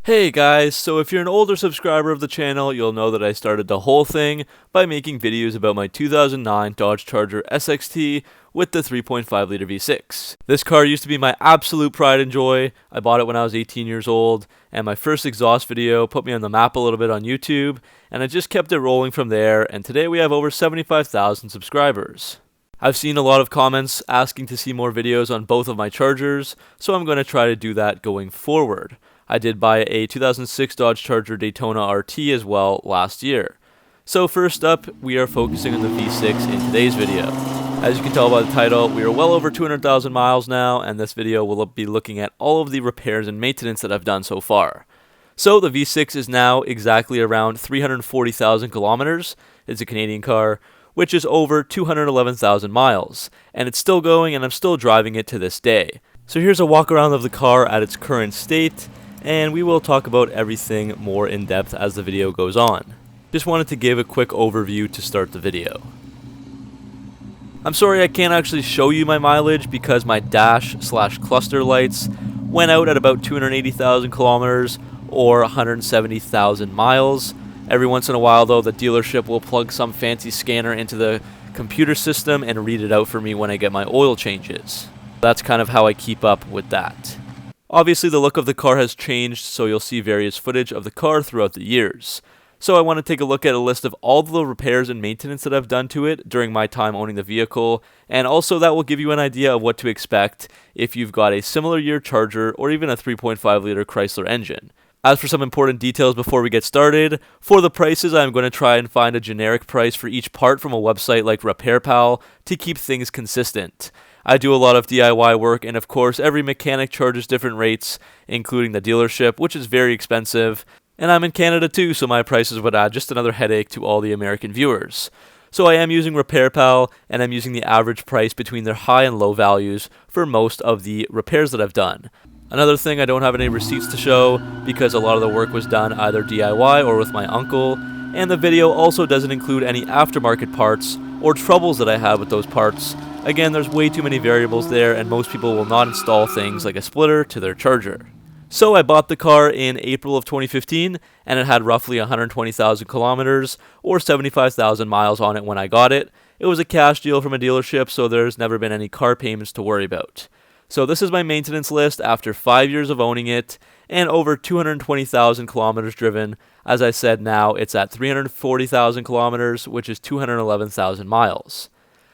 Hey guys, so if you're an older subscriber of the channel, you'll know that I started the whole thing by making videos about my 2009 Dodge Charger SXT with the 3.5 liter V6. This car used to be my absolute pride and joy. I bought it when I was 18 years old, and my first exhaust video put me on the map a little bit on YouTube, and I just kept it rolling from there, and today we have over 75,000 subscribers. I've seen a lot of comments asking to see more videos on both of my Chargers, so I'm going to try to do that going forward. I did buy a 2006 Dodge Charger Daytona RT as well last year. So first up, we are focusing on the V6 in today's video. As you can tell by the title, we are well over 200,000 miles now, and this video will be looking at all of the repairs and maintenance that I've done so far. So the V6 is now exactly around 340,000 kilometers. It's a Canadian car, which is over 211,000 miles, and it's still going and I'm still driving it to this day. So here's a walk around of the car at its current state, and we will talk about everything more in depth as the video goes on. Just wanted to give a quick overview to start the video. I'm sorry I can't actually show you my mileage because my dash/cluster lights went out at about 280,000 kilometers or 170,000 miles. Every once in a while though, the dealership will plug some fancy scanner into the computer system and read it out for me when I get my oil changes. That's kind of how I keep up with that. Obviously the look of the car has changed, so you'll see various footage of the car throughout the years. So I want to take a look at a list of all the repairs and maintenance that I've done to it during my time owning the vehicle, and also that will give you an idea of what to expect if you've got a similar year Charger or even a 3.5 liter Chrysler engine. As for some important details before we get started, for the prices I'm going to try and find a generic price for each part from a website like RepairPal to keep things consistent. I do a lot of DIY work, and of course every mechanic charges different rates, including the dealership, which is very expensive, and I'm in Canada too, so my prices would add just another headache to all the American viewers. So I am using RepairPal, and I'm using the average price between their high and low values for most of the repairs that I've done. Another thing, I don't have any receipts to show because a lot of the work was done either DIY or with my uncle, and the video also doesn't include any aftermarket parts or troubles that I have with those parts. Again, there's way too many variables there, and most people will not install things like a splitter to their Charger. So I bought the car in April of 2015, and it had roughly 120,000 kilometers or 75,000 miles on it when I got it. It was a cash deal from a dealership, so there's never been any car payments to worry about. So this is my maintenance list after 5 years of owning it and over 220,000 kilometers driven. As I said, now it's at 340,000 kilometers, which is 211,000 miles.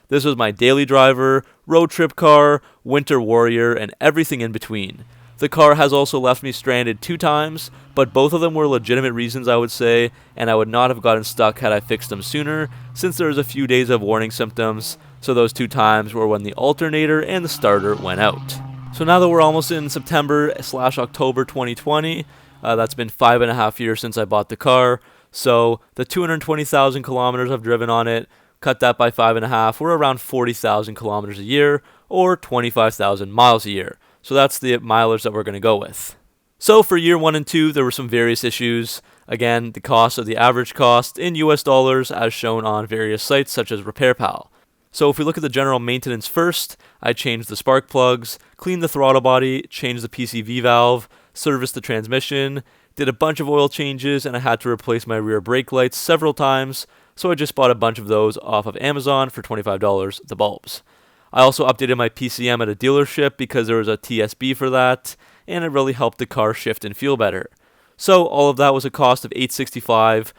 This was my daily driver, road trip car, winter warrior, and everything in between. The car has also left me stranded 2 times, but both of them were legitimate reasons, I would say, and I would not have gotten stuck had I fixed them sooner, since there was a few days of warning symptoms, so those 2 times were when the alternator and the starter went out. So now that we're almost in September/October 2020, that's been 5.5 years since I bought the car, so the 220,000 kilometers I've driven on it, cut that by 5.5, we're around 40,000 kilometers a year, or 25,000 miles a year. So that's the mileage that we're going to go with. So for year 1 and 2, there were some various issues. Again, the cost of the average cost in US dollars as shown on various sites such as RepairPal. So if we look at the general maintenance first, I changed the spark plugs, cleaned the throttle body, changed the PCV valve, serviced the transmission, did a bunch of oil changes, and I had to replace my rear brake lights several times, so I just bought a bunch of those off of Amazon for $25, the bulbs. I also updated my PCM at a dealership because there was a TSB for that, and it really helped the car shift and feel better. So all of that was a cost of $865.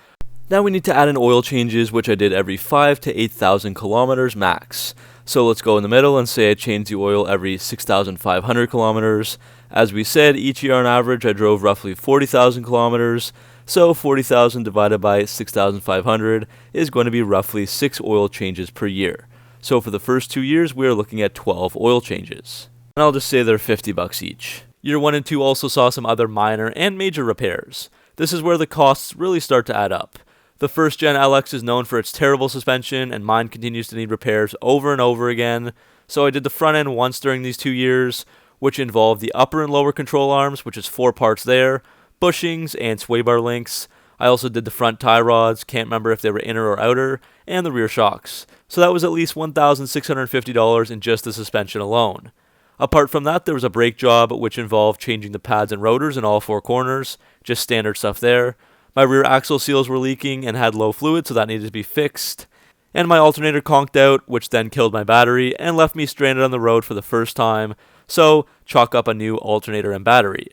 Now we need to add in oil changes, which I did every 5,000 to 8,000 kilometers max. So let's go in the middle and say I changed the oil every 6,500 kilometers. As we said, each year on average I drove roughly 40,000 kilometers, so 40,000 divided by 6,500 is going to be roughly 6 oil changes per year. So for the first 2 years we are looking at 12 oil changes. and I'll just say they're 50 bucks each. Year 1 and 2 also saw some other minor and major repairs. This is where the costs really start to add up. The first gen LX is known for its terrible suspension, and mine continues to need repairs over and over again. So I did the front end once during these 2 years, which involved the upper and lower control arms, which is 4 parts there, bushings, and sway bar links. I also did the front tie rods, can't remember if they were inner or outer, and the rear shocks. So that was at least $1,650 in just the suspension alone. Apart from that, there was a brake job, which involved changing the pads and rotors in all 4 corners, just standard stuff there. My rear axle seals were leaking and had low fluid, so that needed to be fixed. And my alternator conked out, which then killed my battery and left me stranded on the road for the first time, so chalk up a new alternator and battery.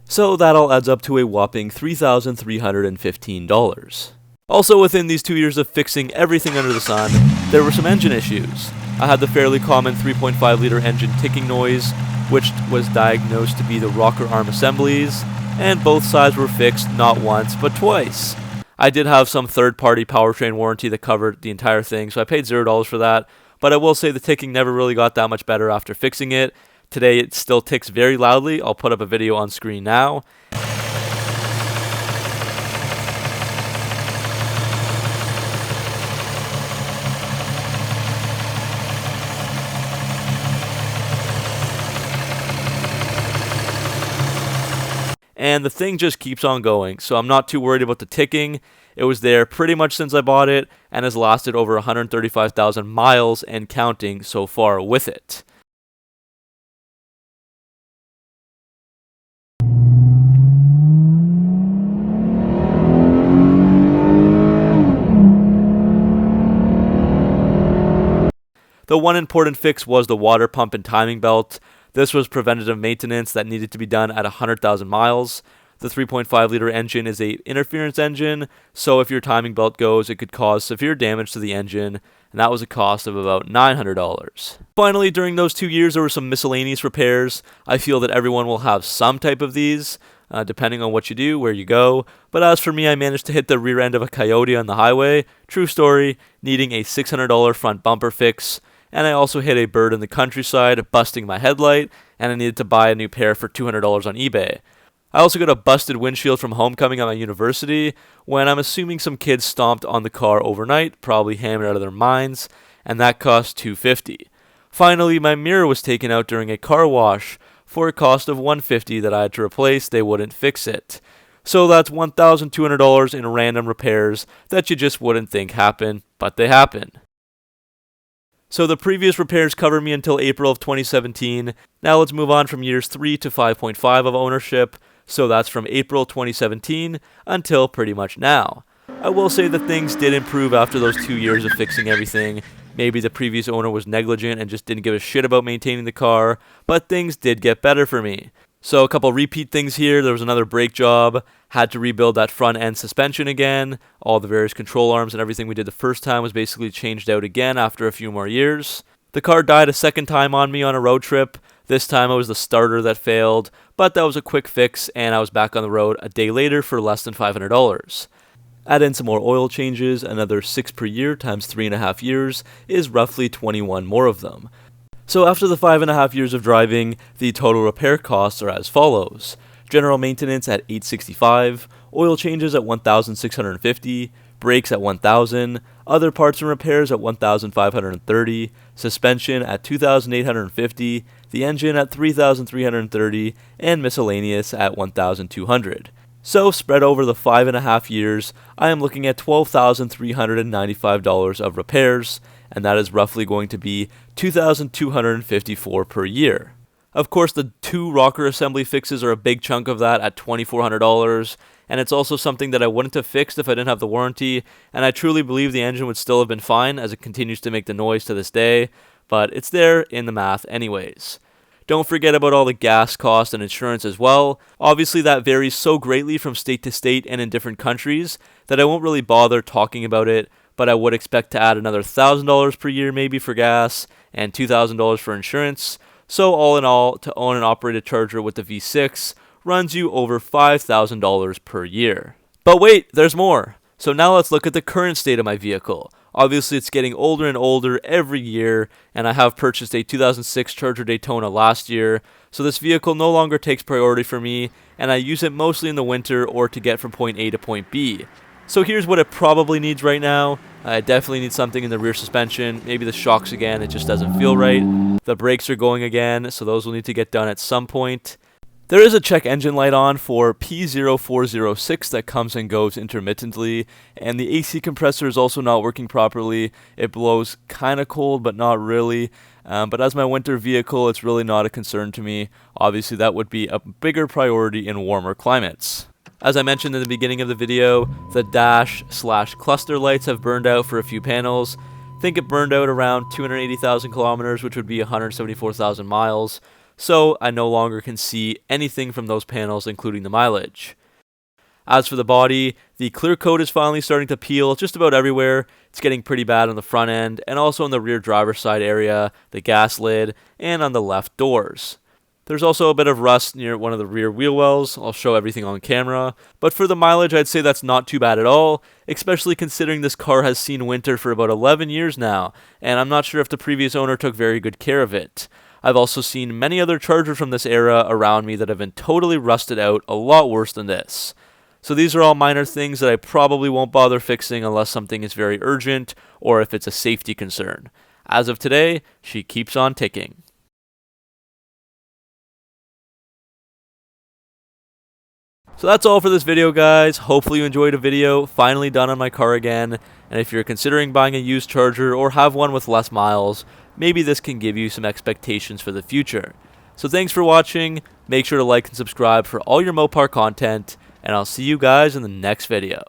So that all adds up to a whopping $3,315. Also, within these 2 years of fixing everything under the sun, there were some engine issues. I had the fairly common 3.5 liter engine ticking noise, which was diagnosed to be the rocker arm assemblies, and both sides were fixed not once but twice. I did have some third-party powertrain warranty that covered the entire thing, so I paid $0 for that, but I will say the ticking never really got that much better after fixing it. Today it still ticks very loudly. I'll put up a video on screen now. And the thing just keeps on going, so I'm not too worried about the ticking. It was there pretty much since I bought it, and has lasted over 135,000 miles and counting so far with it. The one important fix was the water pump and timing belt. This was preventative maintenance that needed to be done at 100,000 miles. The 3.5 liter engine is an interference engine, so if your timing belt goes, it could cause severe damage to the engine, and that was a cost of about $900. Finally, during those 2 years, there were some miscellaneous repairs. I feel that everyone will have some type of these, depending on what you do, where you go. But as for me, I managed to hit the rear end of a Coyote on the highway. True story, needing a $600 front bumper fix. And I also hit a bird in the countryside, busting my headlight, and I needed to buy a new pair for $200 on eBay. I also got a busted windshield from homecoming at my university, when I'm assuming some kids stomped on the car overnight, probably hammered out of their minds, and that cost $250. Finally, my mirror was taken out during a car wash for a cost of $150 that I had to replace. They wouldn't fix it. So that's $1,200 in random repairs that you just wouldn't think happen, but they happen. So the previous repairs cover me until April of 2017. Now let's move on from years 3 to 5.5 of ownership. So that's from April 2017 until pretty much now. I will say that things did improve after those 2 years of fixing everything. Maybe the previous owner was negligent and just didn't give a shit about maintaining the car, but things did get better for me. So a couple repeat things here. There was another brake job, had to rebuild that front end suspension again. All the various control arms and everything we did the first time was basically changed out again after a few more years. The car died a second time on me on a road trip. This time it was the starter that failed, but that was a quick fix and I was back on the road a day later for less than $500. Add in some more oil changes, another 6 per year times 3.5 years is roughly 21 more of them. So after the 5.5 years of driving, the total repair costs are as follows. General maintenance at $865, oil changes at $1,650, brakes at $1,000, other parts and repairs at $1,530, suspension at $2,850, the engine at $3,330, and miscellaneous at $1,200. So spread over the 5.5 years, I am looking at $12,395 of repairs, and that is roughly going to be $2,254 per year. Of course, the 2 rocker assembly fixes are a big chunk of that at $2,400, and it's also something that I wouldn't have fixed if I didn't have the warranty, and I truly believe the engine would still have been fine as it continues to make the noise to this day, but it's there in the math anyways. Don't forget about all the gas costs and insurance as well. Obviously that varies so greatly from state to state and in different countries that I won't really bother talking about it, but I would expect to add another $1,000 per year maybe for gas and $2,000 for insurance. So all in all, to own and operate a Charger with the V6 runs you over $5,000 per year. But wait, there's more. So now let's look at the current state of my vehicle. Obviously, it's getting older and older every year, and I have purchased a 2006 Charger Daytona last year, so this vehicle no longer takes priority for me, and I use it mostly in the winter or to get from point A to point B. So here's what it probably needs right now. I definitely need something in the rear suspension, maybe the shocks again, it just doesn't feel right. The brakes are going again, so those will need to get done at some point. There is a check engine light on for P0406 that comes and goes intermittently, and the AC compressor is also not working properly. It blows kind of cold, but not really. But as my winter vehicle, it's really not a concern to me. Obviously, that would be a bigger priority in warmer climates. As I mentioned in the beginning of the video, the dash/cluster lights have burned out for a few panels. I think it burned out around 280,000 kilometers, which would be 174,000 miles. So I no longer can see anything from those panels, including the mileage. As for the body, the clear coat is finally starting to peel just about everywhere. It's getting pretty bad on the front end, and also on the rear driver's side area, the gas lid, and on the left doors. There's also a bit of rust near one of the rear wheel wells. I'll show everything on camera. But for the mileage, I'd say that's not too bad at all, especially considering this car has seen winter for about 11 years now, and I'm not sure if the previous owner took very good care of it. I've also seen many other Chargers from this era around me that have been totally rusted out a lot worse than this. So these are all minor things that I probably won't bother fixing unless something is very urgent or if it's a safety concern. As of today, she keeps on ticking. So that's all for this video, guys. Hopefully you enjoyed a video finally done on my car again. And if you're considering buying a used Charger or have one with less miles, maybe this can give you some expectations for the future. So thanks for watching. Make sure to like and subscribe for all your Mopar content, and I'll see you guys in the next video.